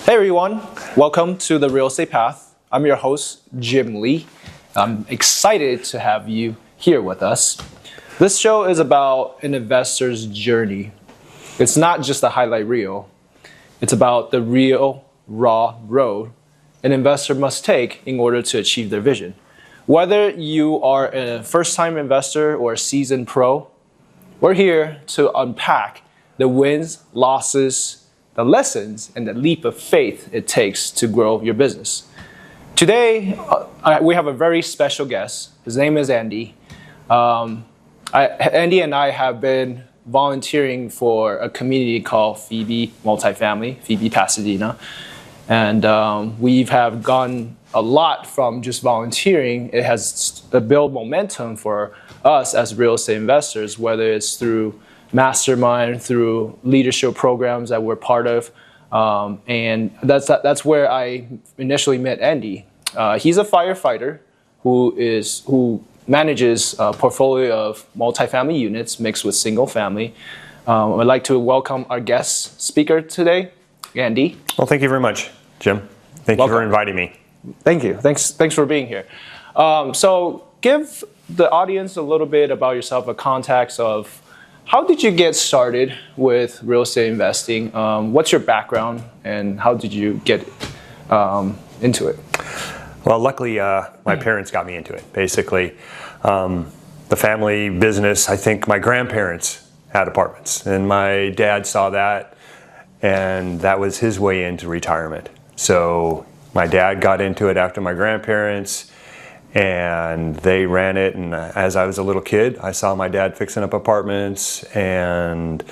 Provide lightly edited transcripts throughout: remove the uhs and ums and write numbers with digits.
Hey everyone, welcome to the Real Estate Path. I'm your host, Jim Lee. I'm excited to have you here with us. This show is about an investor's journey. It's not just a highlight reel. It's about the real, raw road an investor must take in order to achieve their vision. Whether you are a first-time investor or a seasoned pro, we're here to unpack the wins, losses, the lessons, and the leap of faith it takes to grow your business. Today, we have a very special guest. His name is Andy. Andy and I have been volunteering for a community called Phoebe Multifamily, Phoebe Pasadena. And we have gone a lot from just volunteering. It has built momentum for us as real estate investors, whether it's through mastermind, through leadership programs that we're part of. And that's where I initially met Andy. He's a firefighter who manages a portfolio of multifamily units mixed with single family. I'd like to welcome our guest speaker today, Andy. Well, thank you very much, Jim. Thank you for inviting me. Thank you. Thanks for being here. So give the audience a little bit about yourself, a context of how did you get started with real estate investing? What's your background and how did you get into it? Well, luckily, my parents got me into it. Basically, the family business, I think my grandparents had apartments and my dad saw that and that was his way into retirement. So my dad got into it after my grandparents and they ran it, and as I was a little kid I saw my dad fixing up apartments and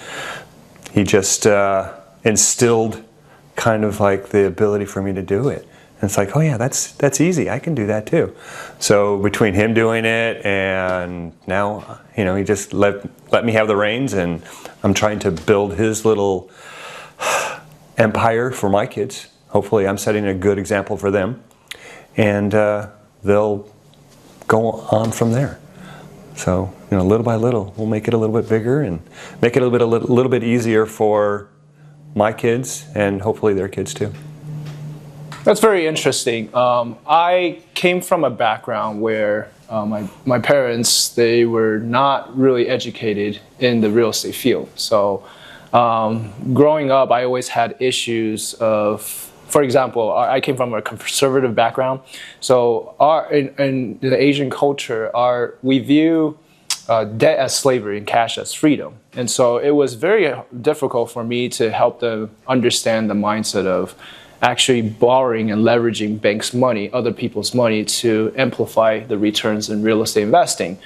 he just instilled kind of like the ability for me to do it. And it's like, oh yeah, that's easy, I can do that too. So between him doing it and now, he just let me have the reins, and I'm trying to build his little empire for my kids. Hopefully I'm setting a good example for them, and they'll go on from there. So, little by little, we'll make it a little bit bigger and make it a little bit easier for my kids and hopefully their kids too. That's very interesting. I came from a background where my parents, they were not really educated in the real estate field. So growing up, I always had issues of, for example, I came from a conservative background. So in the Asian culture, we view debt as slavery and cash as freedom. And so it was very difficult for me to help them understand the mindset of actually borrowing and leveraging banks' money, other people's money, to amplify the returns in real estate investing.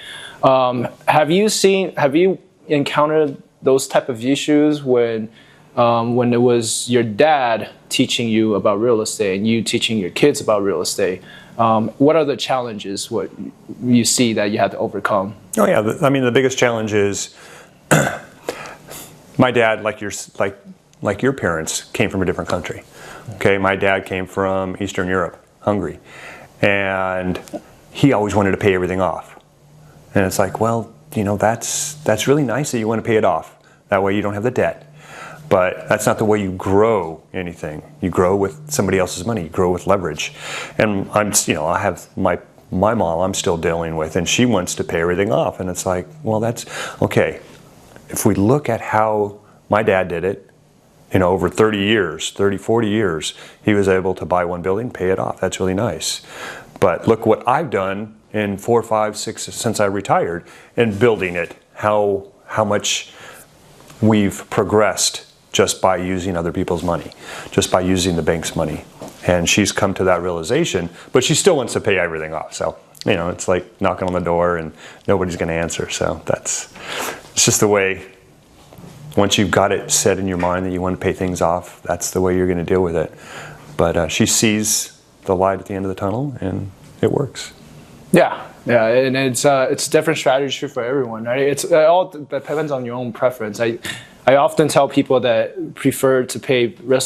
Have you encountered those type of issues when it was your dad teaching you about real estate and you teaching your kids about real estate? What are the challenges what you see that you had to overcome? Oh yeah, the biggest challenge is my dad, like your parents, came from a different country. Okay, my dad came from Eastern Europe, Hungary, and he always wanted to pay everything off. And it's like, well, that's really nice that you want to pay it off. That way you don't have the debt. But that's not the way you grow anything. You grow with somebody else's money. You grow with leverage. And I have my mom I'm still dealing with, and she wants to pay everything off. And it's like, well, that's okay. If we look at how my dad did it, over 40 years, he was able to buy one building, pay it off. That's really nice. But look what I've done in 4, 5, 6 since I retired in building it, how much we've progressed just by using other people's money, just by using the bank's money. And she's come to that realization, but she still wants to pay everything off. So, it's like knocking on the door and nobody's going to answer. So it's just the way, once you've got it set in your mind that you want to pay things off, that's the way you're going to deal with it. But she sees the light at the end of the tunnel and it works. Yeah, and it's different strategy for everyone, right? It all depends on your own preference. I often tell people that prefer to pay real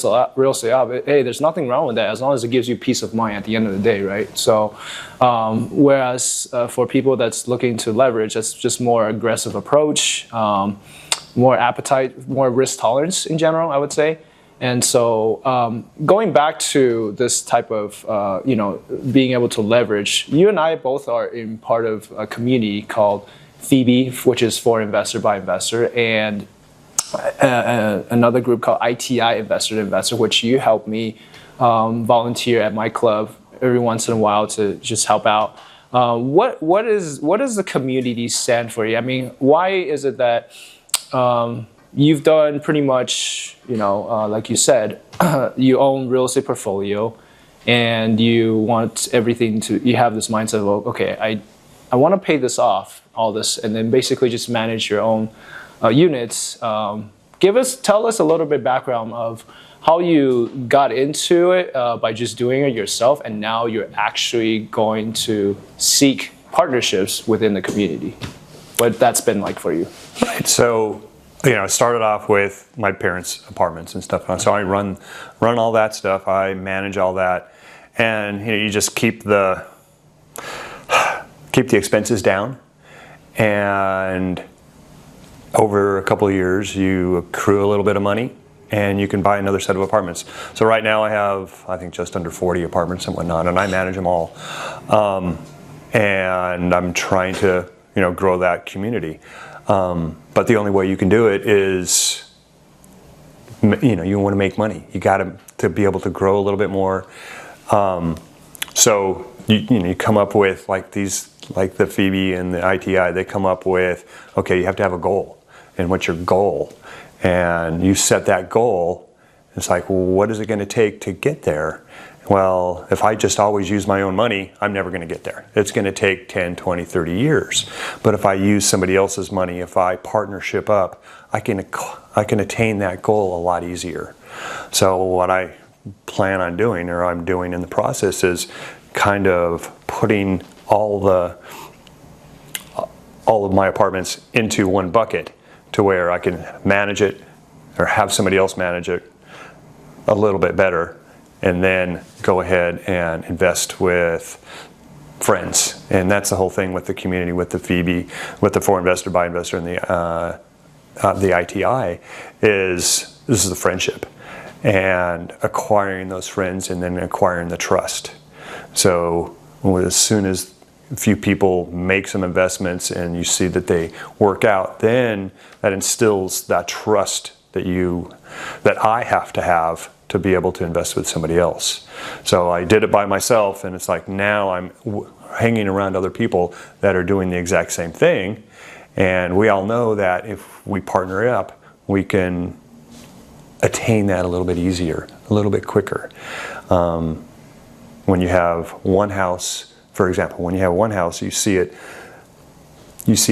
estate off. Hey, there's nothing wrong with that as long as it gives you peace of mind at the end of the day, right? So, whereas for people that's looking to leverage, that's just more aggressive approach, more appetite, more risk tolerance in general, I would say. And so going back to this type of, being able to leverage, you and I both are in part of a community called Phoebe, which is for Investor by Investor, and another group called ITI, Investor to Investor, which you help me volunteer at my club every once in a while to just help out. What does the community stand for you? I mean, why is it that you've done pretty much, like you said, you own real estate portfolio, and you want everything to, you have this mindset of, okay, I want to pay this off, all this, and then basically just manage your own units. Tell us a little bit background of how you got into it by just doing it yourself, and now you're actually going to seek partnerships within the community. What that's been like for you? Right. So, I started off with my parents' apartments and stuff. So I run all that stuff. I manage all that, and you just keep the expenses down, and over a couple of years, you accrue a little bit of money, and you can buy another set of apartments. So right now I have, I think, just under 40 apartments and whatnot, and I manage them all. And I'm trying to, grow that community. But the only way you can do it is, you want to make money. You got to be able to grow a little bit more. So you come up with like these, like the Phoebe and the ITI, they come up with, okay, you have to have a goal. And what's your goal? And you set that goal. It's like, well, what is it going to take to get there? Well, if I just always use my own money, I'm never going to get there. It's going to take 10, 20, 30 years. But if I use somebody else's money, if I partnership up, I can attain that goal a lot easier. So what I plan on doing, or I'm doing in the process, is kind of putting all of my apartments into one bucket, to where I can manage it or have somebody else manage it a little bit better, and then go ahead and invest with friends. And that's the whole thing with the community, with the Phoebe, with the For Investor by Investor, and the ITI, this is the friendship and acquiring those friends, and then acquiring the trust. So as soon as a few people make some investments and you see that they work out, then that instills that trust that I have to be able to invest with somebody else. So I did it by myself, and it's like now I'm hanging around other people that are doing the exact same thing, and we all know that if we partner up, we can attain that a little bit easier, a little bit quicker. When you have one house, for example, you see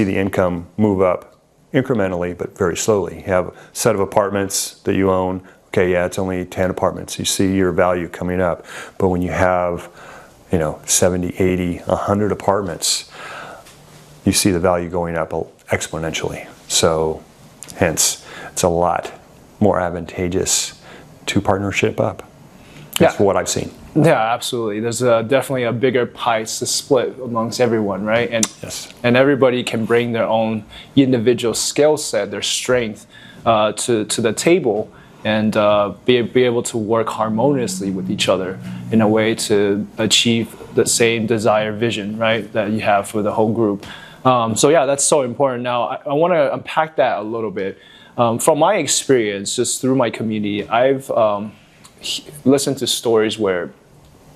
the income move up incrementally, but very slowly. You have a set of apartments that you own. Okay, yeah, it's only 10 apartments. You see your value coming up. But when you have, 70, 80, 100 apartments, you see the value going up exponentially. So hence, it's a lot more advantageous to partnership up. That's what I've seen. Yeah, absolutely. There's definitely a bigger pie to split amongst everyone, right? And yes. And everybody can bring their own individual skill set, their strength to the table, and be able to work harmoniously with each other in a way to achieve the same desired vision, right, that you have for the whole group. So yeah, that's so important. Now, I want to unpack that a little bit. From my experience, just through my community, I've listened to stories where,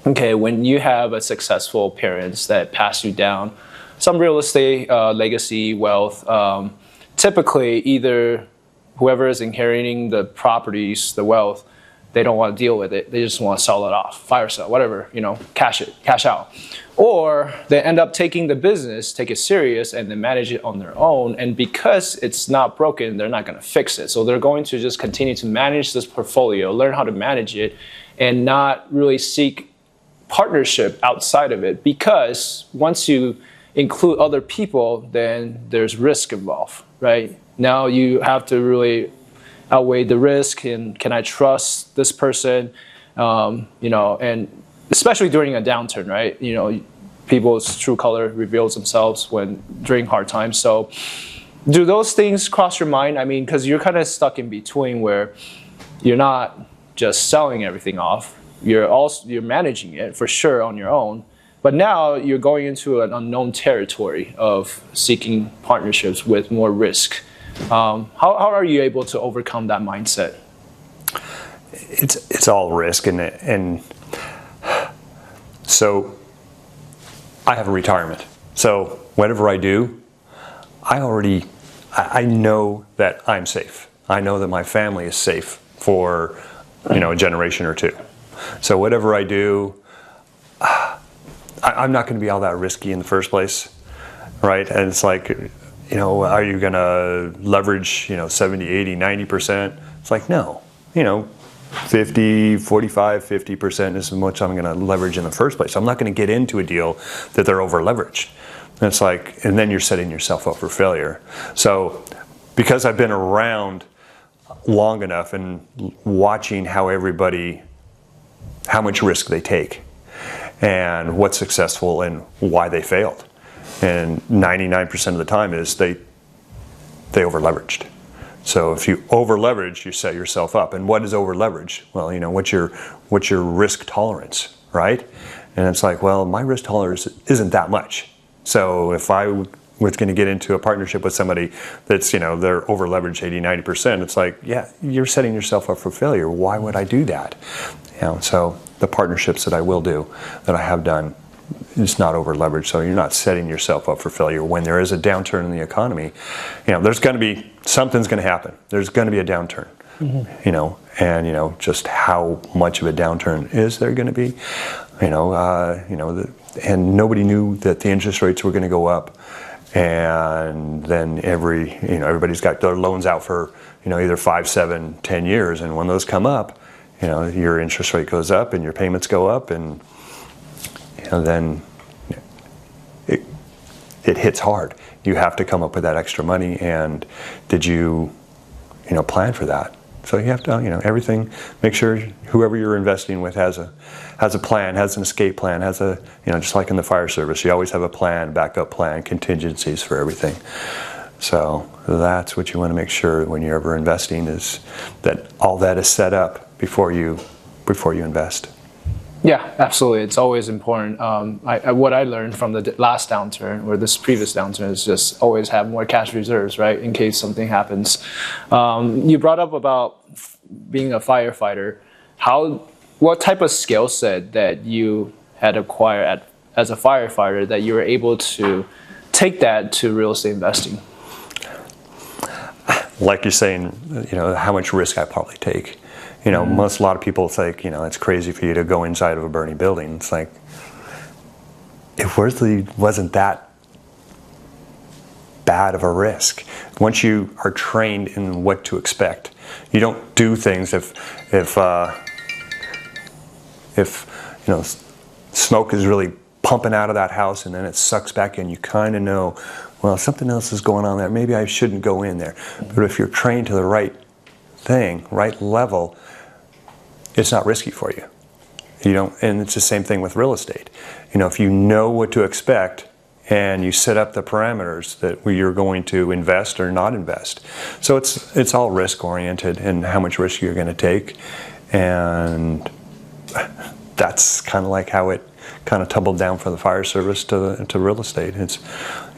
okay, when you have a successful parents that pass you down some real estate legacy wealth, typically either whoever is inheriting the properties, the wealth, they don't want to deal with it. They just want to sell it off, fire sale, whatever, cash out. Or they end up taking the business, take it serious, and then manage it on their own. And because it's not broken, they're not going to fix it. So they're going to just continue to manage this portfolio, learn how to manage it, and not really seek partnership outside of it. Because once you include other people, then there's risk involved, right? Now you have to really outweigh the risk, and can I trust this person? And especially during a downturn, right? People's true color reveals themselves during hard times. So do those things cross your mind? I mean, because you're kind of stuck in between where you're not just selling everything off. You're managing it for sure on your own. But now you're going into an unknown territory of seeking partnerships with more risk. How are you able to overcome that mindset? It's all risk, and so I have a retirement. So whatever I do, I know that I'm safe. I know that my family is safe for a generation or two. So whatever I do, I'm not going to be all that risky in the first place, right? And it's like, are you going to leverage, 70, 80, 90%? It's like, no, 50, 45, 50% is how much I'm going to leverage in the first place. I'm not going to get into a deal that they're over leveraged. And it's like, and then you're setting yourself up for failure. So because I've been around long enough and watching how much risk they take and what's successful and why they failed. And 99% of the time is they over leveraged. So if you over leverage, you set yourself up. And what is over leverage? Well, what's your risk tolerance, right? And it's like, well, my risk tolerance isn't that much. So if I was going to get into a partnership with somebody that's, they're over leveraged 80, 90%, it's like, yeah, you're setting yourself up for failure. Why would I do that? So the partnerships that I will do, that I have done, it's not over leveraged. So you're not setting yourself up for failure. When there is a downturn in the economy, there's going to be, something's going to happen. There's going to be a downturn, and just how much of a downturn is there going to be, and nobody knew that the interest rates were going to go up. And then everybody's got their loans out for, either 5, 7, 10 years. And when those come up, your interest rate goes up and your payments go up, and then it hits hard. You have to come up with that extra money, and did you plan for that? So you have to everything. Make sure whoever you're investing with has a plan, has an escape plan, has a just like in the fire service, you always have a plan, backup plan, contingencies for everything. So that's what you want to make sure when you're ever investing, is that all that is set up before you invest. Yeah, absolutely. It's always important. What I learned from the last downturn or this previous downturn is just always have more cash reserves, right, in case something happens. You brought up about being a firefighter. What type of skill set that you had acquired as a firefighter that you were able to take that to real estate investing? Like you're saying, how much risk I probably take. A lot of people think, it's crazy for you to go inside of a burning building. It's like, it really wasn't that bad of a risk. Once you are trained in what to expect, you don't do things if smoke is really pumping out of that house and then it sucks back in. You kind of know, well, something else is going on there. Maybe I shouldn't go in there. But if you're trained to the right thing, right level, it's not risky for you. And it's the same thing with real estate. If you know what to expect and you set up the parameters that where you're going to invest or not invest. So it's all risk oriented and how much risk you're going to take. And that's kind of like how it kind of tumbled down from the fire service to real estate. It's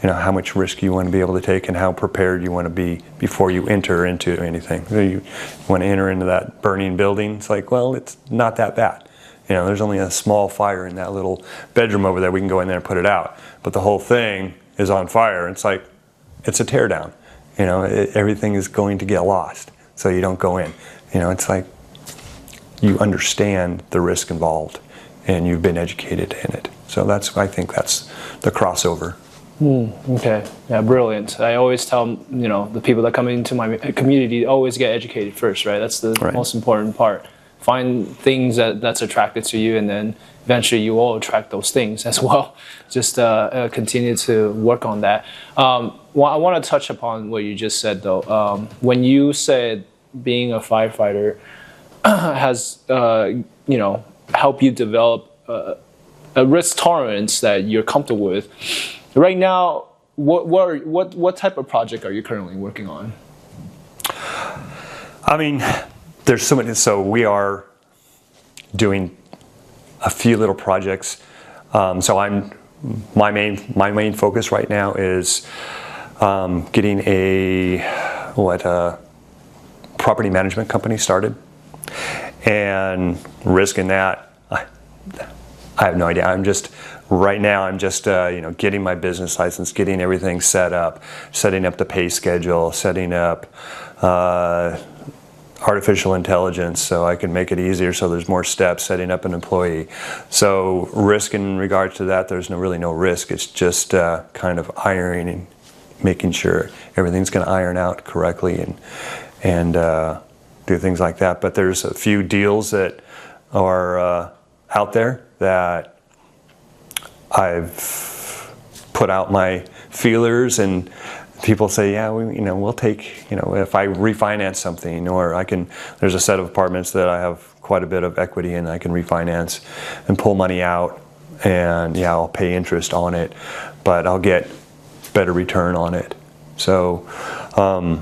how much risk you want to be able to take and how prepared you want to be before you enter into anything. You want to enter into that burning building, it's like, well, it's not that bad. There's only a small fire in that little bedroom over there. We can go in there and put it out. But the whole thing is on fire. It's like, it's a teardown. Everything is going to get lost. So you don't go in. It's like you understand the risk involved and you've been educated in it. So I think that's the crossover. Okay, yeah, brilliant. I always tell the people that come into my community, always get educated first, right? That's the most important part. Find things that's attracted to you, and then eventually you will attract those things as well. Just continue to work on that. Well, I want to touch upon what you just said, though. When you said being a firefighter has helped you develop a risk tolerance that you're comfortable with. Right now, what type of project are you currently working on? I mean, there's so many. So we are doing a few little projects. So my main focus right now is getting a property management company started, and risk in that, I have no idea. I'm just getting my business license, getting everything set up, setting up the pay schedule, setting up artificial intelligence so I can make it easier so there's more steps, setting up an employee. So risk in regards to that, there's really no risk. It's just kind of ironing, making sure everything's going to iron out correctly and do things like that. But there's a few deals that are out there that I've put out my feelers, and people say, yeah, we'll take, if I refinance something, or there's a set of apartments that I have quite a bit of equity in, I can refinance and pull money out, and yeah, I'll pay interest on it, but I'll get better return on it. So I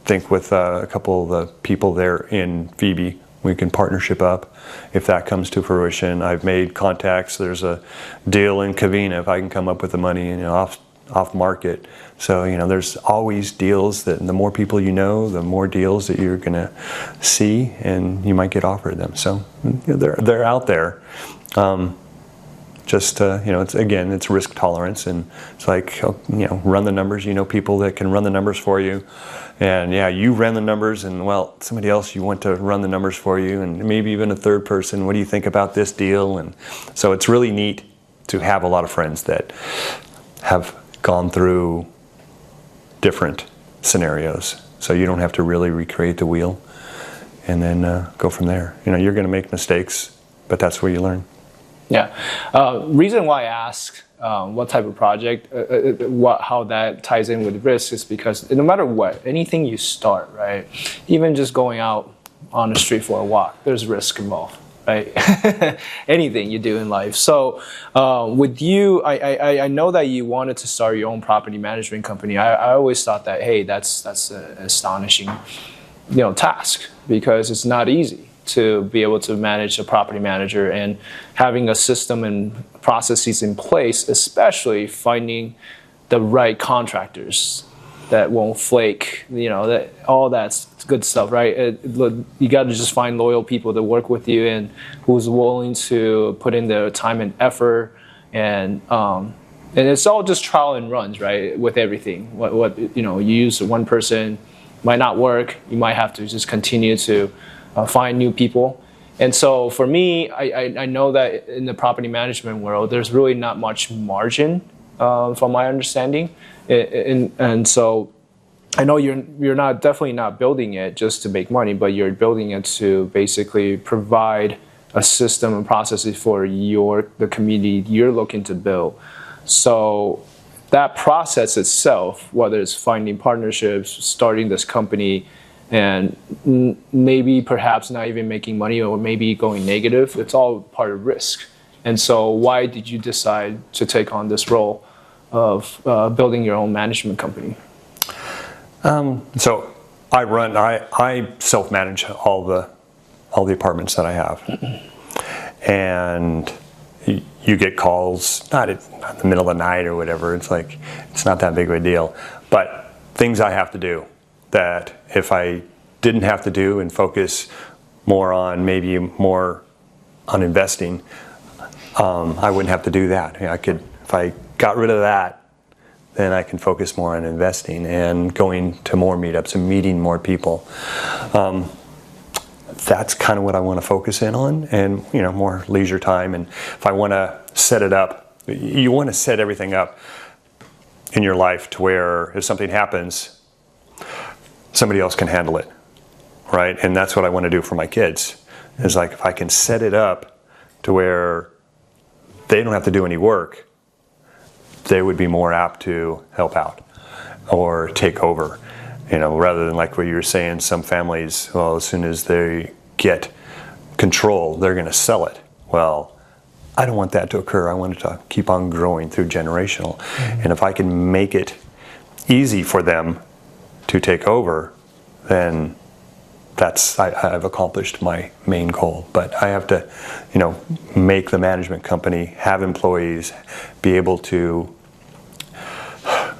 think with a couple of the people there in Phoebe, we can partnership up if that comes to fruition. I've made contacts. There's a deal in Covina if I can come up with the money off market. So there's always deals that the more people the more deals that you're going to see, and you might get offered them. So they're out there. It's risk tolerance, and it's like, run the numbers. People that can run the numbers for you, and yeah, you ran the numbers, and well, somebody else you want to run the numbers for you, and maybe even a third person. What do you think about this deal? And so it's really neat to have a lot of friends that have gone through different scenarios, so you don't have to really recreate the wheel, and then go from there. You're going to make mistakes, but that's where you learn. Yeah. Reason why I ask what type of project, how that ties in with risk is because no matter what, anything you start, right, even just going out on the street for a walk, there's risk involved, right? Anything you do in life. So with you, I know that you wanted to start your own property management company. I always thought that, hey, that's an astonishing, task, because it's not easy to be able to manage a property manager and having a system and processes in place, especially finding the right contractors that won't flake, all that's good stuff, right? You got to just find loyal people to work with you and who's willing to put in the time and effort, and it's all just trial and runs, right? With everything, you use one person might not work, you might have to just continue to find new people. And so for me, I know that in the property management world, there's really not much margin from my understanding. And so I know you're definitely not building it just to make money, but you're building it to basically provide a system and processes for the community you're looking to build. So that process itself, whether it's finding partnerships, starting this company, and maybe perhaps not even making money, or maybe going negative, it's all part of risk. And so why did you decide to take on this role of building your own management company? So I self-manage all the apartments that I have. And you get calls, not in the middle of the night or whatever, it's not that big of a deal. But things I have to do that if I didn't have to do and focus more on investing, I wouldn't have to do that. If I got rid of that, then I can focus more on investing and going to more meetups and meeting more people. That's kind of what I want to focus in on, and more leisure time. And if I want to set it up, you want to set everything up in your life to where if something happens, somebody else can handle it, right? And that's what I want to do for my kids, is if I can set it up to where they don't have to do any work, they would be more apt to help out or take over, rather than like what you were saying, some families, well, as soon as they get control, they're going to sell it. Well, I don't want that to occur. I want it to keep on growing through generational. And if I can make it easy for them to take over, then I've accomplished my main goal. But I have to, make the management company, have employees, be able to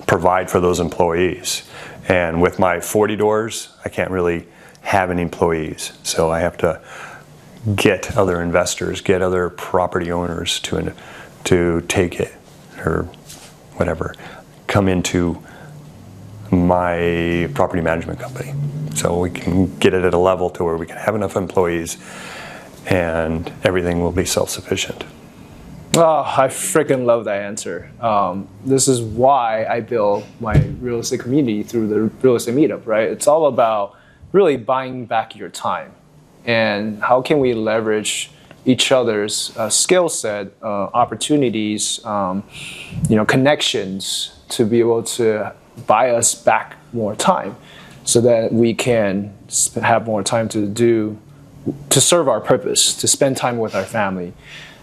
provide for those employees. And with my 40 doors, I can't really have any employees. So I have to get other investors, get other property owners to take it, or whatever, come into my property management company. So we can get it at a level to where we can have enough employees and everything will be self-sufficient. Oh, I freaking love that answer. This is why I built my real estate community through the real estate meetup, right? It's all about really buying back your time. And how can we leverage each other's skill set, opportunities, connections to be able to buy us back more time so that we can have more time to serve our purpose, to spend time with our family.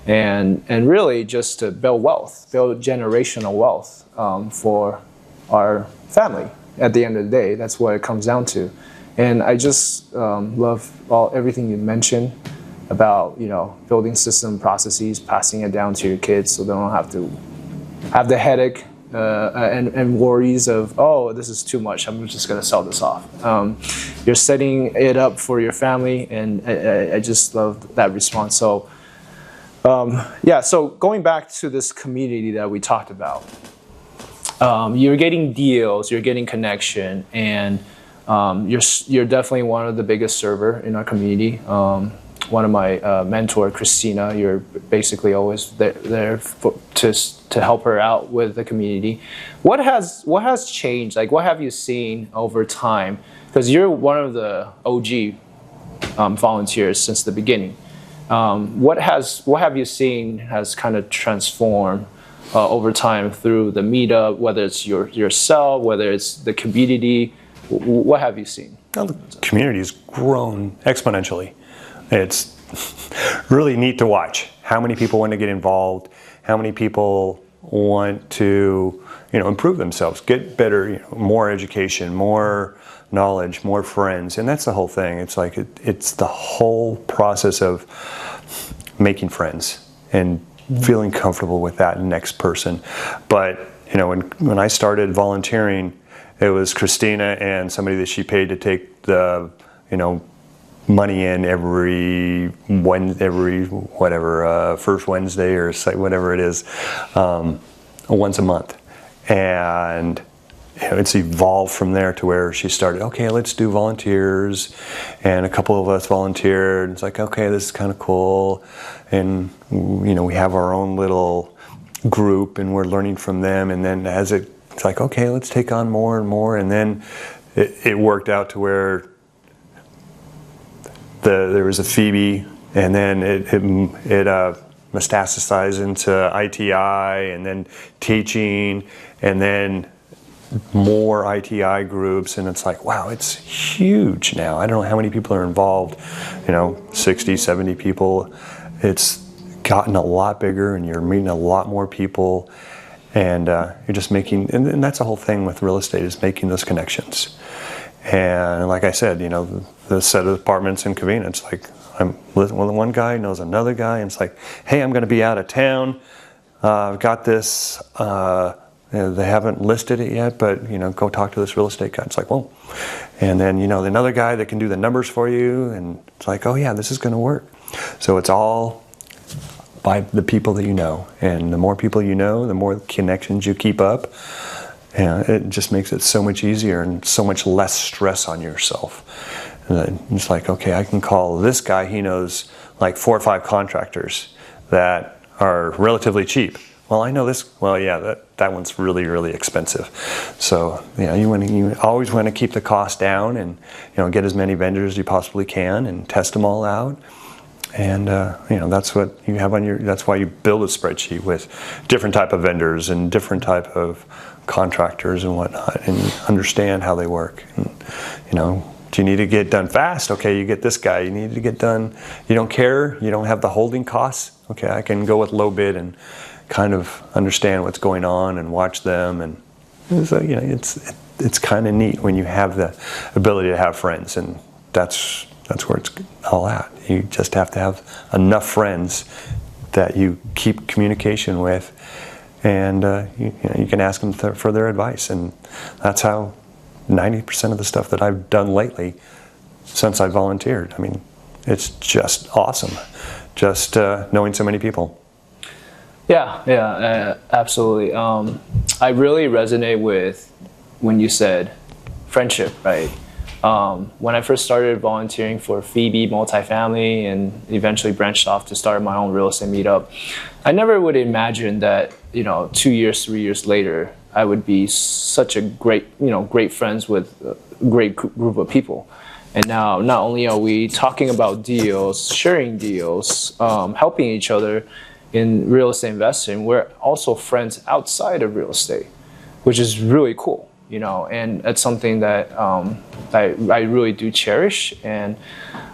And really just to build wealth, build generational wealth for our family. At the end of the day, that's what it comes down to. And I just love everything you mentioned about building system processes, passing it down to your kids so they don't have to have the headache and worries of, oh, this is too much, I'm just going to sell this off. You're setting it up for your family, and I just love that response. So. So going back to this community that we talked about, you're getting deals, you're getting connection, and you're definitely one of the biggest server in our community. One of my mentor, Christina, you're basically always there to help her out with the community. What has changed? Like, what have you seen over time? Because you're one of the OG volunteers since the beginning. What have you seen has kind of transformed over time through the meetup, whether it's yourself, whether it's the community? What have you seen? Well, the community has grown exponentially. It's really neat to watch how many people want to get involved, how many people want to improve themselves, get better, more education, more knowledge, more friends. And that's the whole thing. It's like it's the whole process of making friends and feeling comfortable with that next person. But when I started volunteering, it was Christina and somebody that she paid to take the money in every first Wednesday or whatever it is, once a month. And it's evolved from there to where she started, okay, let's do volunteers. And a couple of us volunteered. It's like, okay, this is kind of cool. And, we have our own little group and we're learning from them. And then it's like, okay, let's take on more and more. And then it worked out to where there was a Phoebe, and then it metastasized into ITI, and then teaching, and then more ITI groups, and it's like, wow, it's huge now. I don't know how many people are involved, 60, 70 people. It's gotten a lot bigger, and you're meeting a lot more people, and you're just making, and that's the whole thing with real estate, is making those connections. And like I said, the set of apartments in Covina, it's like, one guy knows another guy, and it's like, hey, I'm going to be out of town. I've got this, they haven't listed it yet, but, go talk to this real estate guy. It's like, well, and then, another guy that can do the numbers for you, and it's like, oh yeah, this is going to work. So it's all by the people that you know, and the more people you know, the more connections you keep up. And it just makes it so much easier and so much less stress on yourself. And it's like, okay, I can call this guy, he knows like 4 or 5 contractors that are relatively cheap. Well, I know this, well, yeah, that one's really, really expensive. So, you always want to keep the cost down and, get as many vendors as you possibly can and test them all out. And, that's what you have that's why you build a spreadsheet with different type of vendors and different type of contractors and whatnot, and understand how they work. And, do you need to get done fast? Okay, you get this guy. You need to get done, you don't care, you don't have the holding costs. Okay, I can go with low bid and kind of understand what's going on and watch them. And so, it's kind of neat when you have the ability to have friends and that's where it's all at. You just have to have enough friends that you keep communication with, and you can ask them for their advice. And that's how 90% of the stuff that I've done lately since I volunteered. I mean, it's just awesome, just knowing so many people. Yeah, absolutely. I really resonate with when you said friendship, right? When I first started volunteering for Phoebe Multifamily and eventually branched off to start my own real estate meetup, I never would imagine that, 2 years, 3 years later, I would be such a great friends with a great group of people. And now not only are we talking about deals, sharing deals, helping each other in real estate investing, we're also friends outside of real estate, which is really cool, and it's something that I really do cherish. And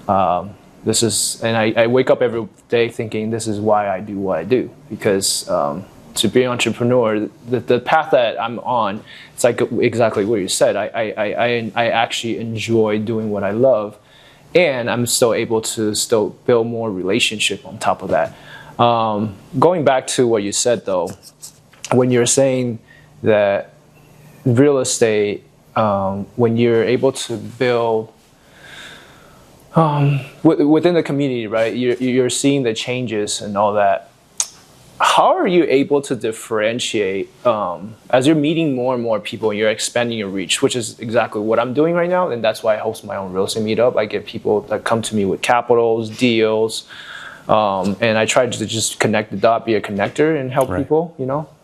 I wake up every day thinking this is why I do what I do, because to be an entrepreneur, the path that I'm on, it's like exactly what you said. I actually enjoy doing what I love, and I'm still able to build more relationship on top of that. Going back to what you said though, when you're saying that real estate, when you're able to build within the community, right? You're seeing the changes and all that. How are you able to differentiate as you're meeting more and more people and you're expanding your reach, which is exactly what I'm doing right now, and that's why I host my own real estate meetup. I get people that come to me with capitals, deals, and I try to just connect the dot, be a connector, and help people,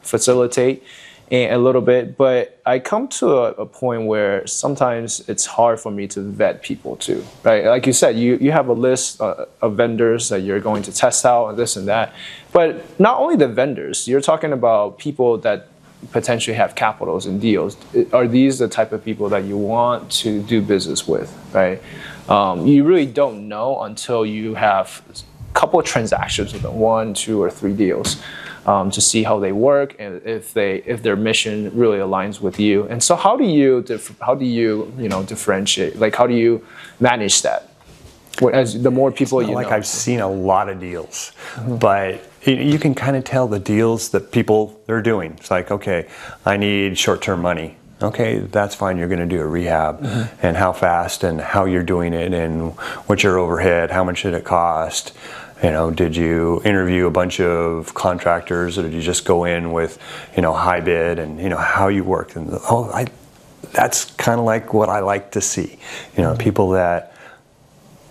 facilitate a little bit. But I come to a point where sometimes it's hard for me to vet people too, right? Like you said, you have a list of vendors that you're going to test out and this and that. But not only the vendors, you're talking about people that potentially have capitals and deals. Are these the type of people that you want to do business with, right? You really don't know until you have a couple of transactions with them, 1, 2, or 3 deals. To see how they work and if their mission really aligns with you. And so how do you differentiate? Like, how do you manage that? As the more people you know. Like, I've seen a lot of deals, but you can kind of tell the deals that people they're doing. It's like, okay, I need short-term money. Okay, that's fine. You're going to do a rehab, and how fast and how you're doing it, and what's your overhead, how much did it cost? Did you interview a bunch of contractors, or did you just go in with, high bid, and how you work? And that's kind of like what I like to see. People that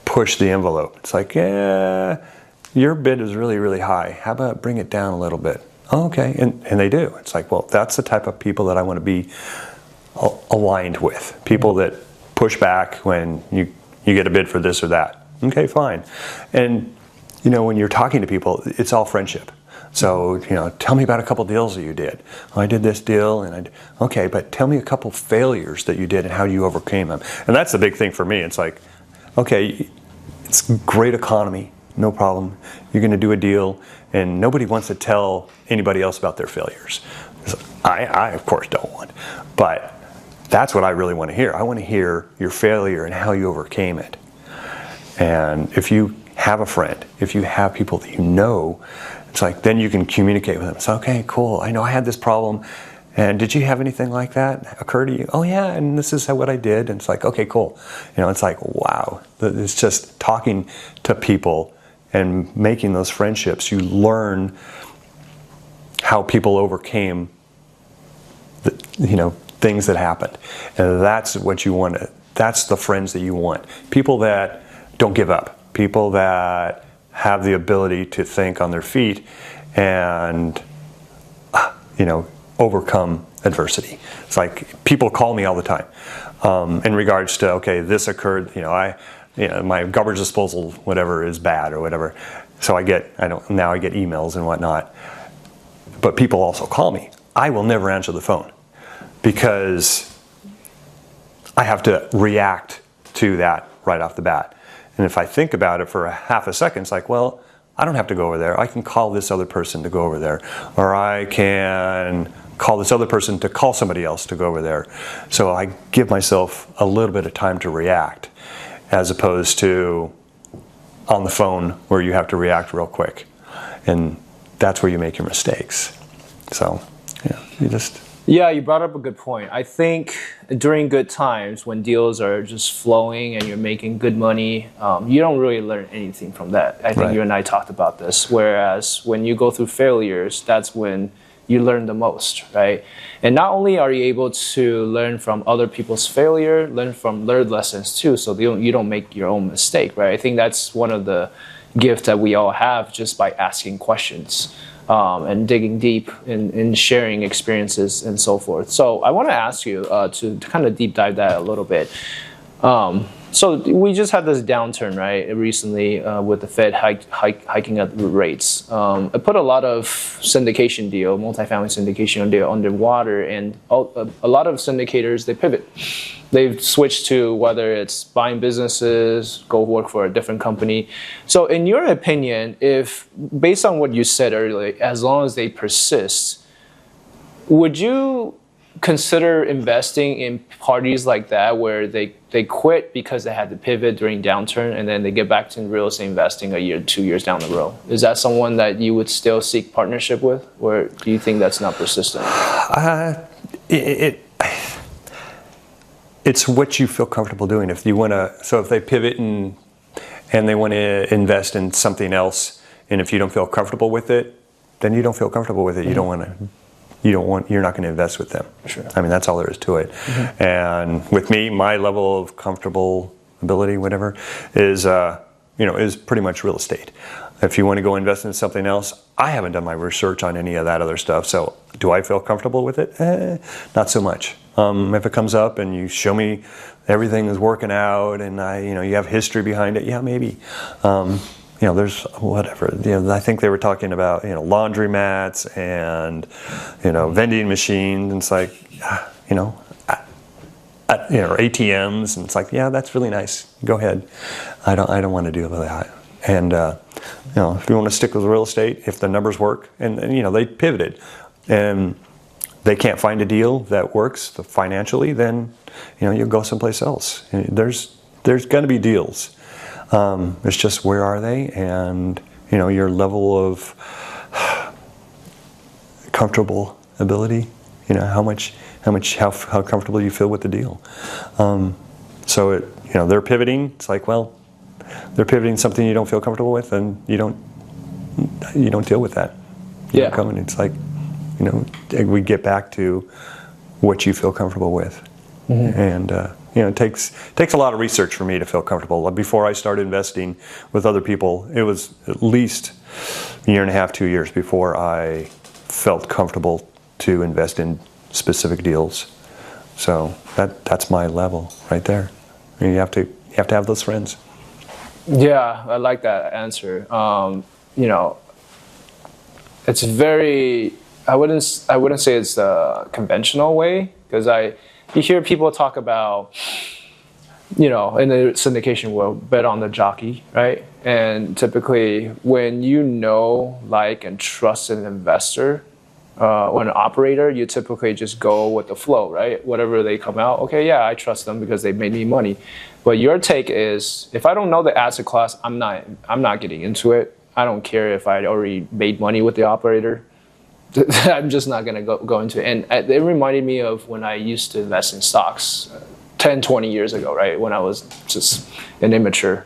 push the envelope. It's like, yeah, your bid is really, really high. How about bring it down a little bit? Oh, okay, and they do. It's like, well, that's the type of people that I want to be aligned with. People that push back when you get a bid for this or that. Okay, fine. And when you're talking to people, it's all friendship. So, tell me about a couple deals that you did. Oh, I did this deal, and okay, but tell me a couple failures that you did and how you overcame them. And that's the big thing for me. It's like, okay, it's great economy, no problem. You're going to do a deal, and nobody wants to tell anybody else about their failures. I of course, don't want. But that's what I really want to hear. I want to hear your failure and how you overcame it. And if you have a friend, if you have people that it's like then you can communicate with them. It's okay, cool. I know I had this problem, and did you have anything like that occur to you? Oh yeah, and this is what I did. And it's like, okay, cool. It's like, wow. It's just talking to people and making those friendships. You learn how people overcame things that happened, and that's what you want. That's the friends that you want. People that don't give up. People that have the ability to think on their feet and, overcome adversity. It's like people call me all the time in regards to, okay, this occurred, my garbage disposal, whatever, is bad or whatever. So I get emails and whatnot. But people also call me. I will never answer the phone because I have to react to that right off the bat. And if I think about it for a half a second, it's like, well, I don't have to go over there. I can call this other person to go over there. Or I can call this other person to call somebody else to go over there. So I give myself a little bit of time to react. as opposed to on the phone where you have to react real quick. And that's where you make your mistakes. So, you just... Yeah, you brought up a good point. I think during good times, when deals are just flowing and you're making good money, you don't really learn anything from that. I think you and I talked about this. Whereas when you go through failures, that's when you learn the most, right? And not only are you able to learn from other people's failure, learn from their lessons too, so you don't make your own mistake, right? I think that's one of the gifts that we all have just by asking questions. And digging deep in sharing experiences and so forth. So I want to ask you to kind of deep dive that a little bit. So we just had this downturn, right, recently with the Fed hiking up rates. It put a lot of syndication deal, multifamily syndication deal underwater, and a lot of syndicators, they pivot. They've switched to whether it's buying businesses, go work for a different company. So in your opinion, if based on what you said earlier, as long as they persist, would you consider investing in parties like that where they quit because they had to pivot during downturn and then they get back to real estate investing a year, 2 years down the road? Is that someone that you would still seek partnership with, or do you think that's not persistent? It's what you feel comfortable doing. If you want to, so if they pivot and they want to invest in something else, and if you don't feel comfortable with it, then you don't feel comfortable with it. You don't want to. You're not going to invest with them. Sure. I mean, that's all there is to it. And with me, my level of comfortable ability, whatever, is pretty much real estate. If you want to go invest in something else, I haven't done my research on any of that other stuff. So do I feel comfortable with it? Not so much. If it comes up and you show me everything is working out and you have history behind it, yeah, maybe. There's whatever. I think they were talking about laundromats and vending machines. And it's like ATMs, and it's like, yeah, that's really nice. Go ahead. I don't want to deal with that. And if you want to stick with real estate, if the numbers work, and they pivoted, and they can't find a deal that works financially, then you'll go someplace else. There's going to be deals. It's just where are they, and your level of comfortable ability. How comfortable you feel with the deal. So they're pivoting. It's like, well, they're pivoting something you don't feel comfortable with, and you don't deal with that. It's like we get back to what you feel comfortable with, and. It takes a lot of research for me to feel comfortable. Before I started investing with other people, it was at least a year and a half, 2 years before I felt comfortable to invest in specific deals. So that's my level right there. You have to have those friends. Yeah, I like that answer. It's very. I wouldn't say it's the conventional way, because you hear people talk about, in the syndication world, bet on the jockey, right? And typically, when like and trust an investor or an operator, you typically just go with the flow, right? Whatever they come out, okay, yeah, I trust them because they made me money. But your take is, if I don't know the asset class, I'm not getting into it. I don't care if I already made money with the operator. I'm just not going to go into it. And it reminded me of when I used to invest in stocks 10, 20 years ago, right? When I was just an immature.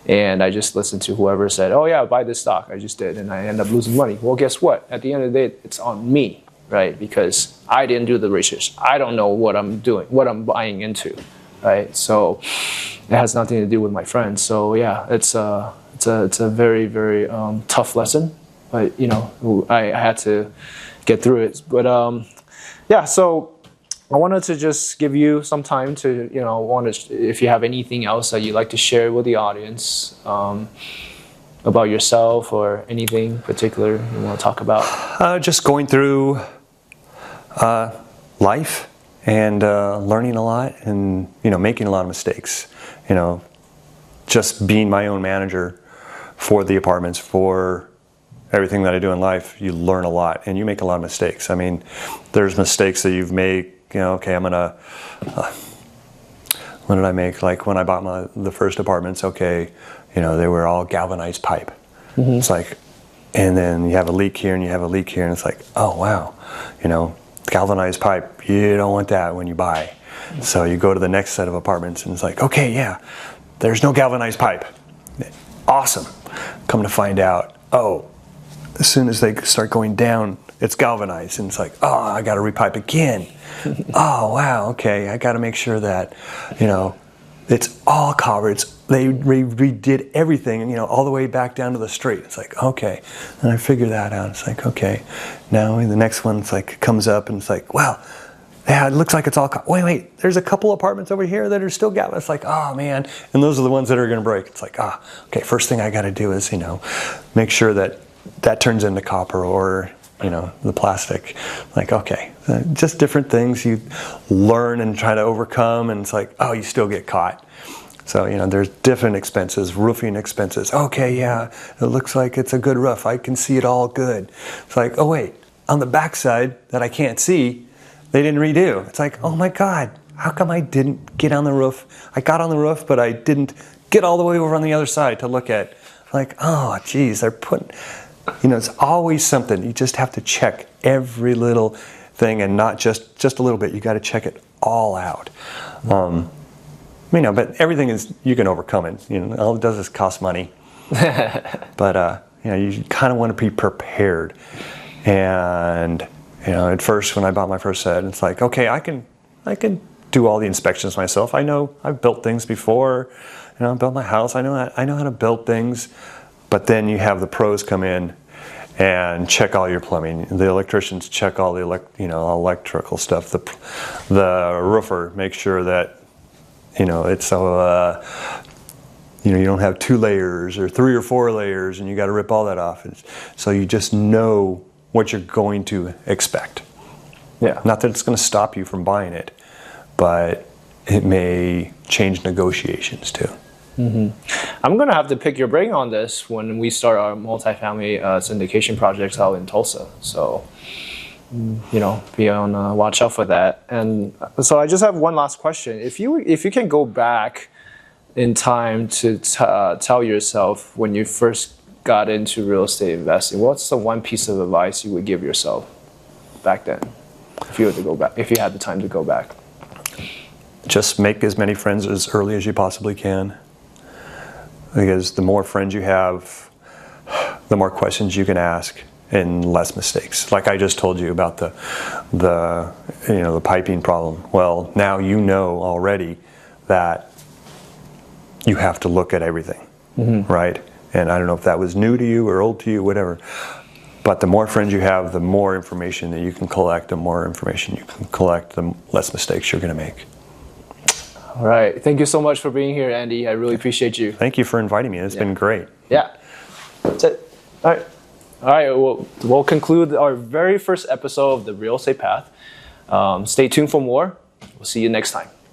And I just listened to whoever said, oh yeah, buy this stock. I just did. And I ended up losing money. Well, guess what? At the end of the day, it's on me, right? Because I didn't do the research. I don't know what I'm doing, what I'm buying into, right? So it has nothing to do with my friends. So yeah, it's a very, very tough lesson. But I had to get through it. But so I wanted to just give you some time to if you have anything else that you'd like to share with the audience about yourself or anything particular you want to talk about. Just going through life and learning a lot, and making a lot of mistakes. Just being my own manager for the apartments, for everything that I do in life, you learn a lot and you make a lot of mistakes. I mean, there's mistakes that you've made, okay, I'm going to What did I make? Like when I bought the first apartments, okay, they were all galvanized pipe. It's like, and then you have a leak here and you have a leak here, and it's like, oh wow, galvanized pipe, you don't want that when you buy. So you go to the next set of apartments and it's like, okay, yeah, there's no galvanized pipe. Awesome. Come to find out, oh, as soon as they start going down, it's galvanized, and it's like, oh, I got to repipe again. Oh, wow, okay, I got to make sure that, it's all covered. They redid everything, and all the way back down to the street. It's like, okay, and I figured that out. It's like, okay, now the next one, it's like comes up, and it's like, well, yeah, it looks like it's all. Wait, there's a couple apartments over here that are still galvanized. It's like, oh man, and those are the ones that are going to break. It's like, okay, first thing I got to do is, make sure that turns into copper or the plastic. Like, okay, just different things you learn and try to overcome, and it's like, oh, you still get caught. So there's different expenses, roofing expenses. Okay, yeah, it looks like it's a good roof. I can see it all good. It's like, oh wait, on the backside that I can't see, they didn't redo. It's like, oh my God, how come I didn't get on the roof? I got on the roof, but I didn't get all the way over on the other side to look at. Like, oh geez, they're putting. It's always something. You just have to check every little thing, and not just a little bit. You got to check it all out. But everything you can overcome it. All it does is cost money. But you kind of want to be prepared. And at first, when I bought my first set, it's like, okay, I can do all the inspections myself. I know I've built things before. I built my house. I know how to build things. But then you have the pros come in and check all your plumbing. The electricians check all the electrical stuff. The roofer makes sure that it's so you don't have 2 layers or 3 or 4 layers, and you got to rip all that off. So you just know what you're going to expect. Yeah. Not that it's going to stop you from buying it, but it may change negotiations too. I'm going to have to pick your brain on this when we start our multifamily syndication projects out in Tulsa. So, be on watch out for that. And so I just have one last question. If you can go back in time to tell yourself when you first got into real estate investing, what's the one piece of advice you would give yourself back then, if you were to go back, if you had the time to go back? Just make as many friends as early as you possibly can. Because the more friends you have, the more questions you can ask and less mistakes. Like I just told you about the piping problem. Well, now you know already that you have to look at everything, right? And I don't know if that was new to you or old to you, whatever. But the more friends you have, the more information that you can collect, the more information you can collect, the less mistakes you're going to make. All right. Thank you so much for being here, Andy. I really appreciate you. Thank you for inviting me. It's been great. Yeah. That's it. All right. All right. We'll conclude our very first episode of The Real Estate Path. Stay tuned for more. We'll see you next time.